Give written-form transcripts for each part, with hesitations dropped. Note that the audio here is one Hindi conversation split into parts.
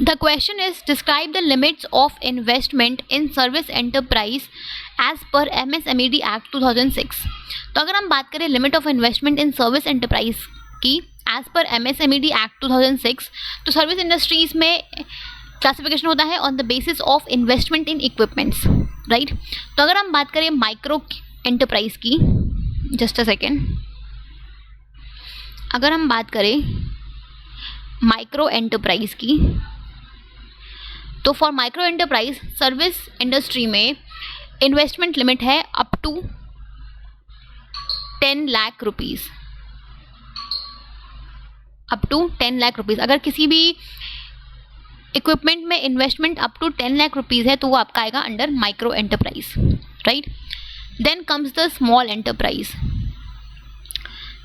The question is describe the limits of investment in service enterprise as per MSMED act 2006। तो अगर हम बात करें limit of investment in service enterprise की एज पर MSMED एक्ट 2006, तो सर्विस इंडस्ट्रीज में क्लासिफिकेशन होता है on the basis of investment in equipments, right. तो अगर हम बात करें माइक्रो एंटरप्राइज की, जस्ट अ सेकेंड, अगर हम बात करें माइक्रो एंटरप्राइज की, तो for micro enterprise service industry में इन्वेस्टमेंट लिमिट है up to 10 lakh rupees, up to 10 lakh rupees. अगर किसी भी इक्विपमेंट में investment up to 10 lakh rupees है तो वो आपका आएगा under micro enterprise, right. Then comes the small enterprise.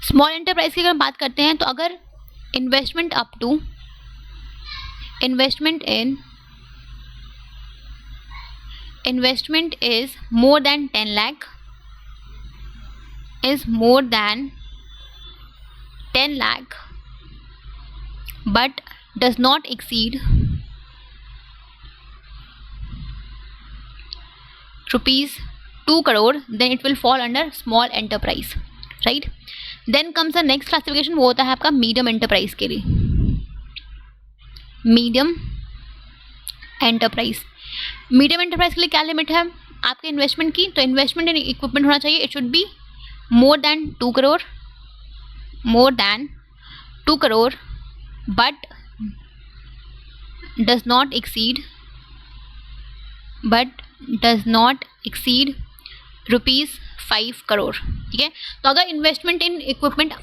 Small enterprise की अगर बात करते हैं तो अगर investment up to investment is more than 10 lakh, but does not exceed rupees 2 crore, then it will fall under small enterprise, right। then comes the next classification, वो होता है आपका मीडियम एंटरप्राइज के लिए। मीडियम एंटरप्राइज के लिए क्या लिमिट है आपके इन्वेस्टमेंट की? तो इन्वेस्टमेंट इन इक्विपमेंट होना चाहिए, it should be more than 2 crore, but does not exceed rupees 5 crore, ठीक है। तो अगर investment in equipment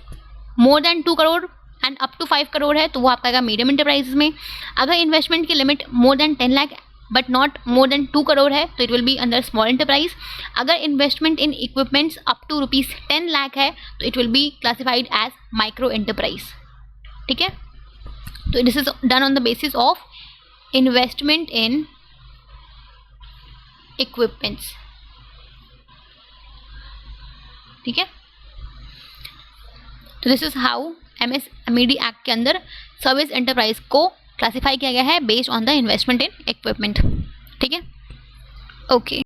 more than 2 crore and up to 5 crore है तो वो आपका आएगा मीडियम एंटरप्राइज में। अगर इन्वेस्टमेंट की limit more than 10 lakh but not more than 2 crore है तो it will be under small enterprise. अगर investment in equipments up to rupees 10 lakh है तो it will be classified as micro enterprise, ठीक है। तो this is done on the basis of investment in equipments, ठीक है। तो this is how MSMED act के अंदर सर्विस एंटरप्राइज को क्लासिफाई किया गया है based on the investment in equipment, ठीक है। ओके।